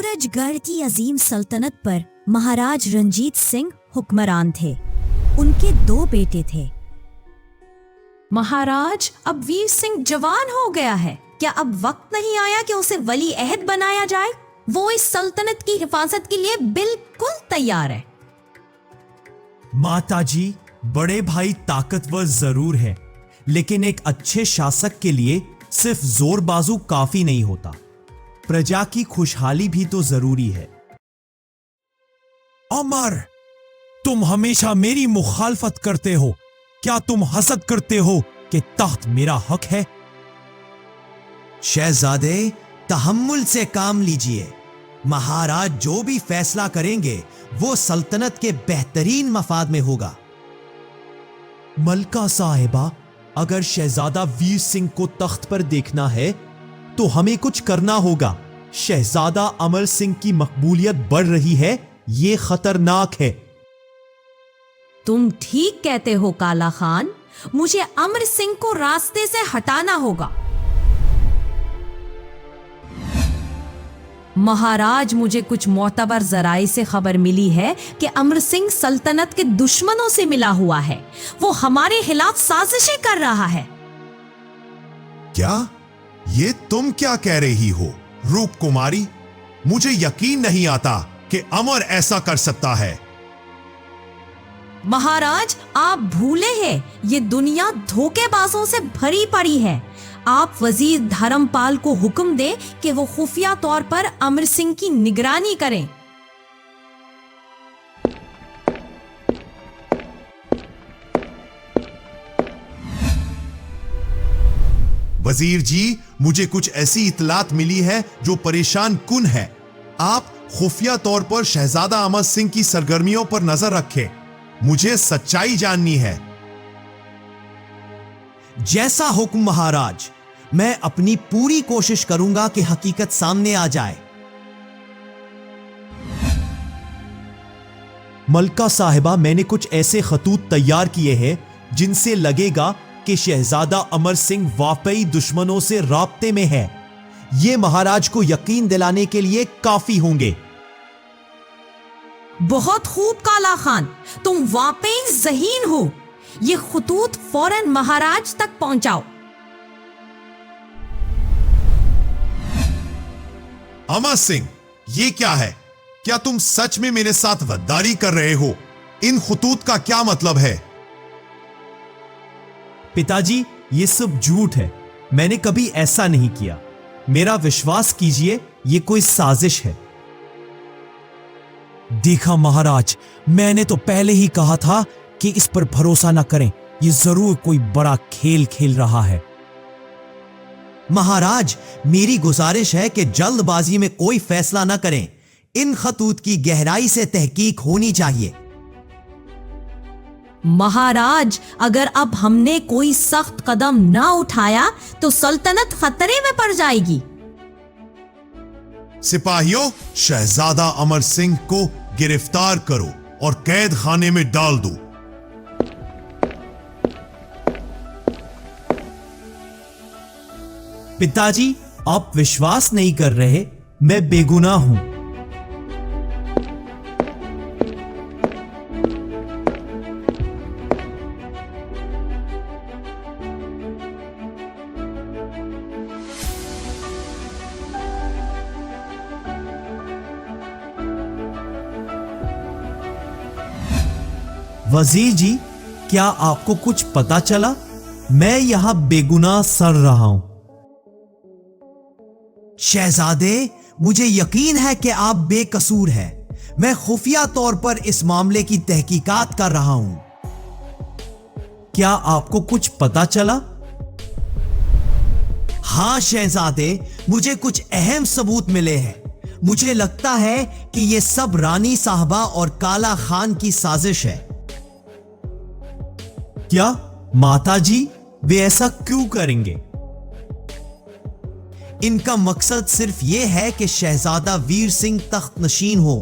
सूरजगढ़ की अजीम सल्तनत पर महाराज रंजीत सिंह हुक्मरान थे। उनके 2 बेटे थे। महाराज, अब वीर सिंह जवान हो गया है, क्या अब वक्त नहीं आया कि उसे वली अहद बनाया जाए? वो इस सल्तनत की हिफाजत के लिए बिल्कुल तैयार है। माताजी, बड़े भाई ताकतवर जरूर है, लेकिन एक अच्छे शासक के लिए सिर्फ जोर बाजू काफी नहीं होता। प्रजा की खुशहाली भी तो जरूरी है। अमर, तुम हमेशा मेरी मुखालफत करते हो। क्या तुम हसद करते हो कि तख्त मेरा हक है? शहजादे, तहम्मुल से काम लीजिए। महाराज जो भी फैसला करेंगे वो सल्तनत के बेहतरीन मफाद में होगा। मलका साहिबा, अगर शहजादा वीर सिंह को तख्त पर देखना है तो हमें कुछ करना होगा। शहजादा अमर सिंह की मकबूलियत बढ़ रही है, यह खतरनाक है। तुम ठीक कहते हो काला खान, मुझे अमर सिंह को रास्ते से हटाना होगा। महाराज, मुझे कुछ मोतबर जराए से खबर मिली है कि अमर सिंह सल्तनत के दुश्मनों से मिला हुआ है। वो हमारे खिलाफ साजिशें कर रहा है। क्या? ये तुम क्या कह रही हो रूप कुमारी? मुझे यकीन नहीं आता कि अमर ऐसा कर सकता है। महाराज, आप भूले हैं, ये दुनिया धोखेबाजों से भरी पड़ी है। आप वजीर धर्मपाल को हुक्म दे कि वो खुफिया तौर पर अमर सिंह की निगरानी करें। वजीर जी, मुझे कुछ ऐसी इतलात मिली है जो परेशान कुन है। आप खुफिया तौर पर शहजादा अमर सिंह की सरगर्मियों पर नजर रखें। मुझे सच्चाई जाननी है। जैसा हुक्म महाराज, मैं अपनी पूरी कोशिश करूंगा कि हकीकत सामने आ जाए। मलका साहिबा, मैंने कुछ ऐसे खतूत तैयार किए हैं जिनसे लगेगा कि शहजादा अमर सिंह वाकई दुश्मनों से राब्ते में है। ये महाराज को यकीन दिलाने के लिए काफी होंगे। बहुत खूब काला खान, तुम वाकई ज़हीन हो। ये खतूत फौरन महाराज तक पहुंचाओ। अमर सिंह, ये क्या है? क्या तुम सच में मेरे साथ गद्दारी कर रहे हो? इन खतूत का क्या मतलब है? पिताजी, ये सब झूठ है। मैंने कभी ऐसा नहीं किया। मेरा विश्वास कीजिए, ये कोई साजिश है। देखा महाराज, मैंने तो पहले ही कहा था कि इस पर भरोसा ना करें। ये जरूर कोई बड़ा खेल खेल रहा है। महाराज, मेरी गुजारिश है कि जल्दबाजी में कोई फैसला ना करें। इन खतूत की गहराई से तहकीक होनी चाहिए। महाराज, अगर अब हमने कोई सख्त कदम ना उठाया तो सल्तनत खतरे में पड़ जाएगी। सिपाहियों, शहजादा अमर सिंह को गिरफ्तार करो और कैद खाने में डाल दो। पिताजी, आप विश्वास नहीं कर रहे। मैं बेगुनाह हूं। वजीर जी, क्या आपको कुछ पता चला? मैं यहां बेगुनाह सड़ रहा हूं। शहजादे, मुझे यकीन है कि आप बेकसूर हैं। मैं खुफिया तौर पर इस मामले की तहकीकात कर रहा हूं। क्या आपको कुछ पता चला? हां शहजादे, मुझे कुछ अहम सबूत मिले हैं। मुझे लगता है कि यह सब रानी साहबा और काला खान की साजिश है। क्या माताजी, वे ऐसा क्यों करेंगे? इनका मकसद सिर्फ यह है कि शहजादा वीर सिंह तख्त नशीन हो।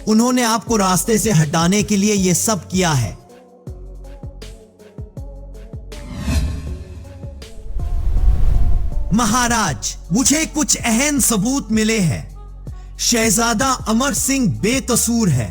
उन्होंने आपको रास्ते से हटाने के लिए यह सब किया है। महाराज, मुझे कुछ अहम सबूत मिले हैं। शहजादा अमर सिंह बेकसूर है।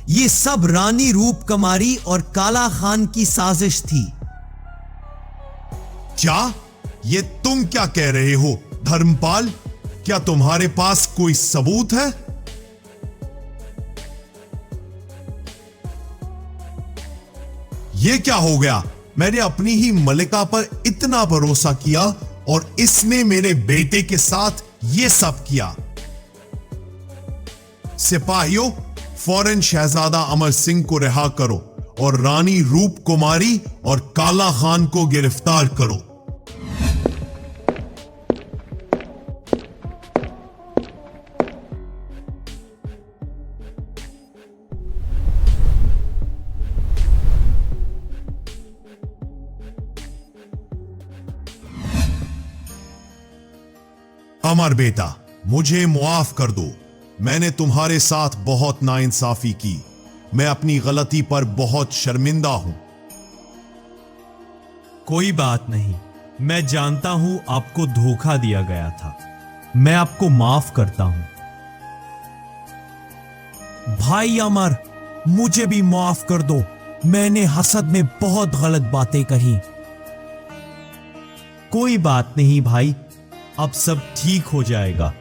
ये सब रानी रूपकुमारी और काला खान की साजिश थी। क्या? ये तुम क्या कह रहे हो धर्मपाल? क्या तुम्हारे पास कोई सबूत है? ये क्या हो गया? मैंने अपनी ही मलिका पर इतना भरोसा किया और इसने मेरे बेटे के साथ ये सब किया। सिपाहियों, फौरन शहजादा अमर सिंह को रिहा करो और रानी रूपकुमारी और काला खान को गिरफ्तार करो। अमर बेटा, मुझे मुआफ कर दो। मैंने तुम्हारे साथ बहुत नाइंसाफी की। मैं अपनी गलती पर बहुत शर्मिंदा हूं। कोई बात नहीं, मैं जानता हूं आपको धोखा दिया गया था। मैं आपको माफ करता हूं। भाई अमर, मुझे भी माफ कर दो। मैंने हसद में बहुत गलत बातें कही। कोई बात नहीं भाई, अब सब ठीक हो जाएगा।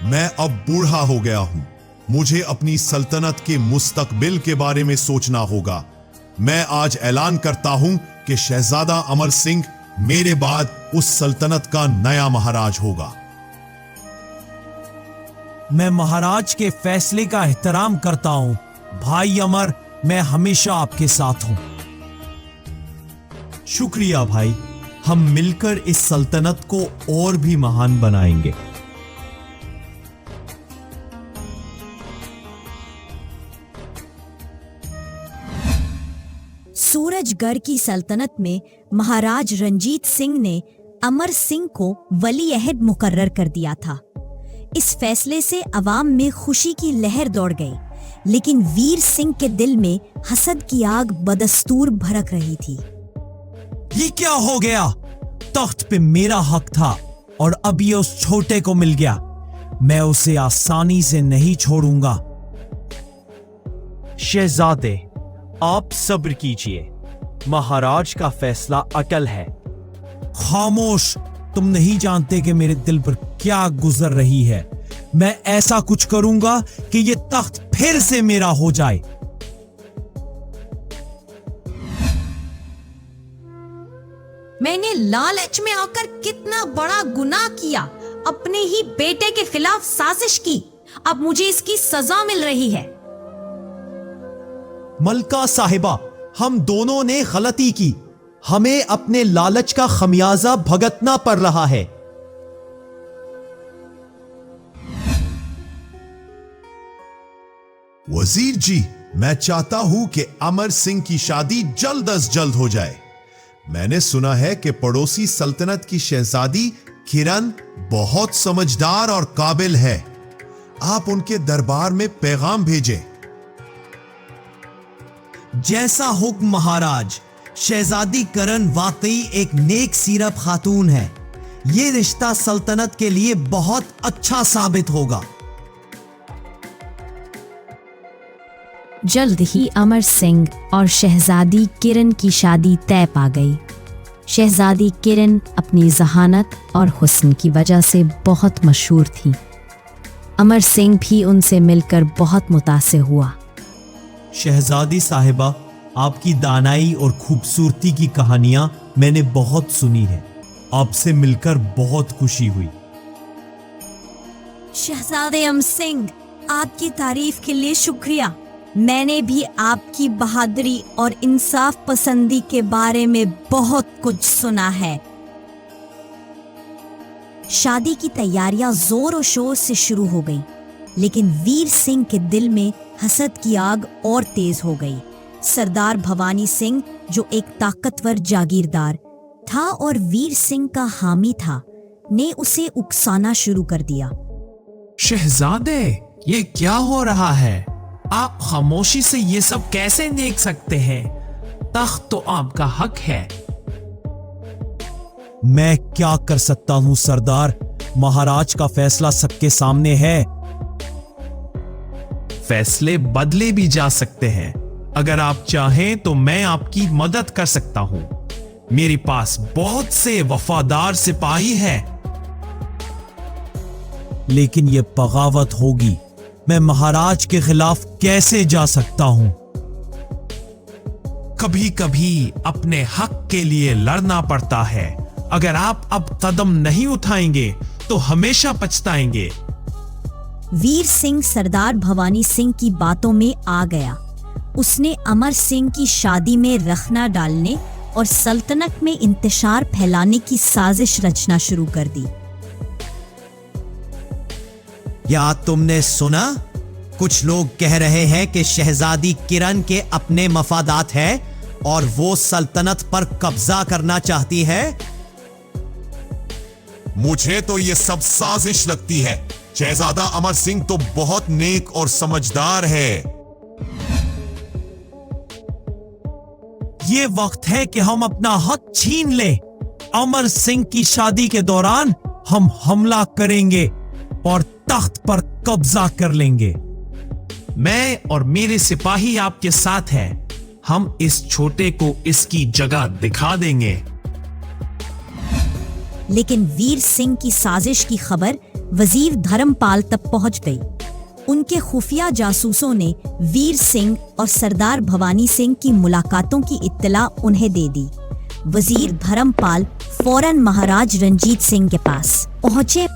मैं अब बूढ़ा हो गया हूं। मुझे अपनी सल्तनत के मुस्तकबिल के बारे में सोचना होगा। मैं आज ऐलान करता हूं कि शहजादा अमर सिंह मेरे बाद उस सल्तनत का नया महाराज होगा। मैं महाराज के फैसले का एहतराम करता हूं। भाई अमर, मैं हमेशा आपके साथ हूं। शुक्रिया भाई, हम मिलकर इस सल्तनत को और भी महान बनाएंगे। सूरजगढ़ की सल्तनत में महाराज रंजीत सिंह ने अमर सिंह को वली अहद मुकर्रर कर दिया था। इस फैसले से अवाम में खुशी की लहर दौड़ गई, लेकिन वीर सिंह के दिल में हसद की आग बदस्तूर भड़क रही थी। ये क्या हो गया? तख्त पे मेरा हक था और अब ये उस छोटे को मिल गया। मैं उसे आसानी से नहीं छोड़ूंगा। शहजादे, आप सब्र कीजिए। महाराज का फैसला अटल है। खामोश, तुम नहीं जानते कि मेरे दिल पर क्या गुजर रही है। मैं ऐसा कुछ करूंगा कि ये तख्त फिर से मेरा हो जाए। मैंने लालच में आकर कितना बड़ा गुनाह किया, अपने ही बेटे के खिलाफ साजिश की। अब मुझे इसकी सजा मिल रही है। मलका साहिबा, हम दोनों ने गलती की। हमें अपने लालच का खमियाजा भुगतना पड़ रहा है। वजीर जी, मैं चाहता हूं कि अमर सिंह की शादी जल्द अज जल्द हो जाए। मैंने सुना है कि पड़ोसी सल्तनत की शहजादी किरण बहुत समझदार और काबिल है। आप उनके दरबार में पैगाम भेजें। जैसा हुक्म महाराज। शहजादी करण वाकई एक नेक सीरत खातून है। ये रिश्ता सल्तनत के लिए बहुत अच्छा साबित होगा। जल्द ही अमर सिंह और शहजादी किरण की शादी तय पा गई। शहजादी किरण अपनी जहानत और हुस्न की वजह से बहुत मशहूर थी। अमर सिंह भी उनसे मिलकर बहुत मुतासिर हुआ। शहजादी साहिबा, आपकी दानाई और खूबसूरती की कहानियां मैंने बहुत सुनी है। आपसे मिलकर बहुत खुशी हुई। शहजादे अमर सिंह, आपकी तारीफ के लिए शुक्रिया। मैंने भी आपकी बहादुरी और इंसाफ पसंदी के बारे में बहुत कुछ सुना है। शादी की तैयारियां जोर और शोर से शुरू हो गई, लेकिन वीर सिंह के दिल में हसद की आग और तेज हो गई। सरदार भवानी सिंह, जो एक ताकतवर जागीरदार था और वीर सिंह का हामी था, ने उसे उकसाना शुरू कर दिया। शहजादे, ये क्या हो रहा है? आप खामोशी से ये सब कैसे देख सकते हैं? तख्त तो आपका हक है। मैं क्या कर सकता हूं सरदार? महाराज का फैसला सबके सामने है। फैसले बदले भी जा सकते हैं। अगर आप चाहें तो मैं आपकी मदद कर सकता हूं। मेरे पास बहुत से वफादार सिपाही हैं। लेकिन यह बगावत होगी। मैं महाराज के खिलाफ कैसे जा सकता हूं? कभी कभी अपने हक के लिए लड़ना पड़ता है। अगर आप अब कदम नहीं उठाएंगे तो हमेशा पछताएंगे। वीर सिंह सरदार भवानी सिंह की बातों में आ गया। उसने अमर सिंह की शादी में रखना डालने और सल्तनत में इंतशार फैलाने की साजिश रचना शुरू कर दी। या तुमने सुना? कुछ लोग कह रहे हैं कि शहजादी किरण के अपने मफादात हैं और वो सल्तनत पर कब्जा करना चाहती है। मुझे तो ये सब साजिश लगती है। शहजादा अमर सिंह तो बहुत नेक और समझदार है। ये वक्त है कि हम अपना हक छीन लें। अमर सिंह की शादी के दौरान हम हमला करेंगे और तख्त पर कब्जा कर लेंगे। मैं और मेरे सिपाही आपके साथ हैं। हम इस छोटे को इसकी जगह दिखा देंगे। लेकिन वीर सिंह की साजिश की खबर वजीर धर्मपाल तक पहुंच गई। उनके खुफिया जासूसों ने वीर सिंह और सरदार भवानी सिंह की मुलाकातों की इत्तला उन्हें दे दी। वजीर धर्मपाल फौरन महाराज रंजीत सिंह के पास पहुंचे।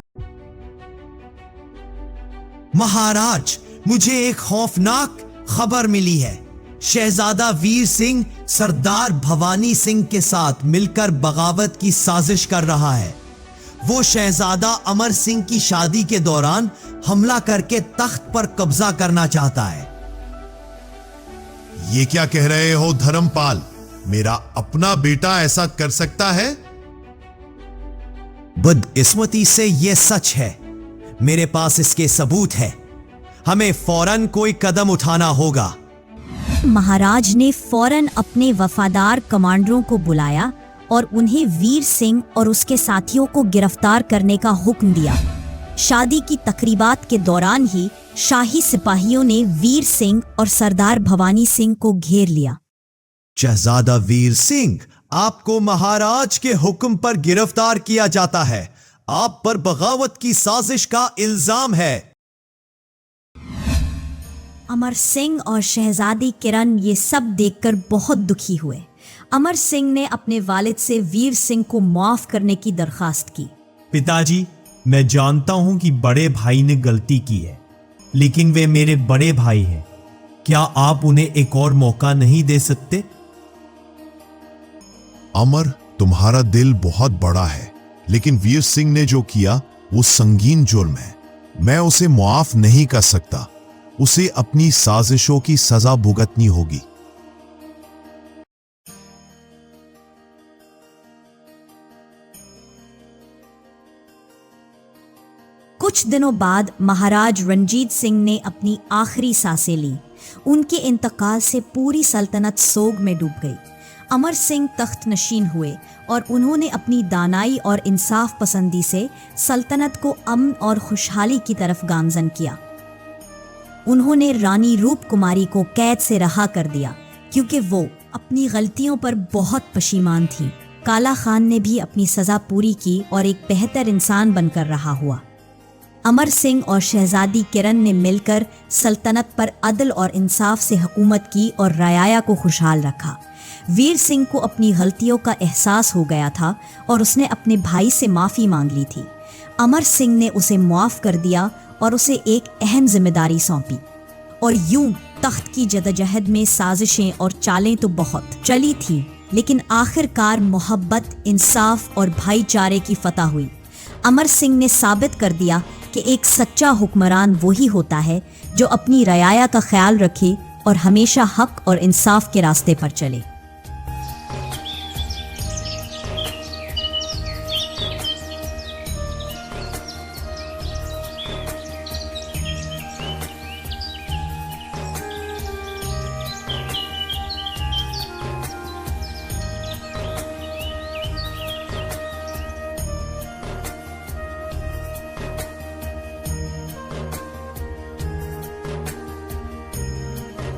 महाराज, मुझे एक खौफनाक खबर मिली है। शहजादा वीर सिंह सरदार भवानी सिंह के साथ मिलकर बगावत की साजिश कर रहा है। वो शहजादा अमर सिंह की शादी के दौरान हमला करके तख्त पर कब्जा करना चाहता है। ये क्या कह रहे हो धर्मपाल? मेरा अपना बेटा ऐसा कर सकता है? बदकिस्मती से यह सच है। मेरे पास इसके सबूत है। हमें फौरन कोई कदम उठाना होगा। महाराज ने फौरन अपने वफादार कमांडरों को बुलाया और उन्हें वीर सिंह और उसके साथियों को गिरफ्तार करने का हुक्म दिया। शादी की तकरीबात के दौरान ही शाही सिपाहियों ने वीर सिंह और सरदार भवानी सिंह को घेर लिया। शहजादा वीर सिंह, आपको महाराज के हुक्म पर गिरफ्तार किया जाता है। आप पर बगावत की साजिश का इल्जाम है। अमर सिंह और शहजादी किरण ये सब देखकर बहुत दुखी हुए। अमर सिंह ने अपने वालिद से वीर सिंह को माफ करने की दरखास्त की। पिताजी, मैं जानता हूं कि बड़े भाई ने गलती की है, लेकिन वे मेरे बड़े भाई हैं। क्या आप उन्हें एक और मौका नहीं दे सकते? अमर, तुम्हारा दिल बहुत बड़ा है, लेकिन वीर सिंह ने जो किया वो संगीन जुर्म है। मैं उसे मुआफ नहीं कर सकता। उसे अपनी साजिशों की सजा भुगतनी होगी। कुछ दिनों बाद महाराज रंजीत सिंह ने अपनी आखिरी सांसें ली। उनके इंतकाल से पूरी सल्तनत सोग में डूब गई। अमर सिंह तख्त नशीन हुए और उन्होंने अपनी दानाई और इंसाफ पसंदी से सल्तनत को अमन और खुशहाली की तरफ गामजन किया। उन्होंने रानी रूप कुमारी को कैद से रहा कर दिया क्योंकि वो अपनी गलतियों पर बहुत पशीमान थी। काला खान ने भी अपनी सजा पूरी की और एक बेहतर इंसान बनकर रहा हुआ। अमर सिंह और शहजादी किरण ने मिलकर सल्तनत पर अदल और इंसाफ से हुकूमत की और रयाया को खुशहाल रखा। वीर सिंह को अपनी गलतियों का एहसास हो गया था और उसने अपने भाई से माफ़ी मांग ली थी। अमर सिंह ने उसे मुआफ़ कर दिया और उसे एक अहम जिम्मेदारी सौंपी। और यूं तख्त की जदोजहद में साजिशें और चालें तो बहुत चली थीं, लेकिन आखिरकार मोहब्बत, इंसाफ और भाईचारे की फतह हुई। अमर सिंह ने साबित कर दिया कि एक सच्चा हुक्मरान वही होता है जो अपनी रयाया का ख्याल रखे और हमेशा हक और इंसाफ के रास्ते पर चले।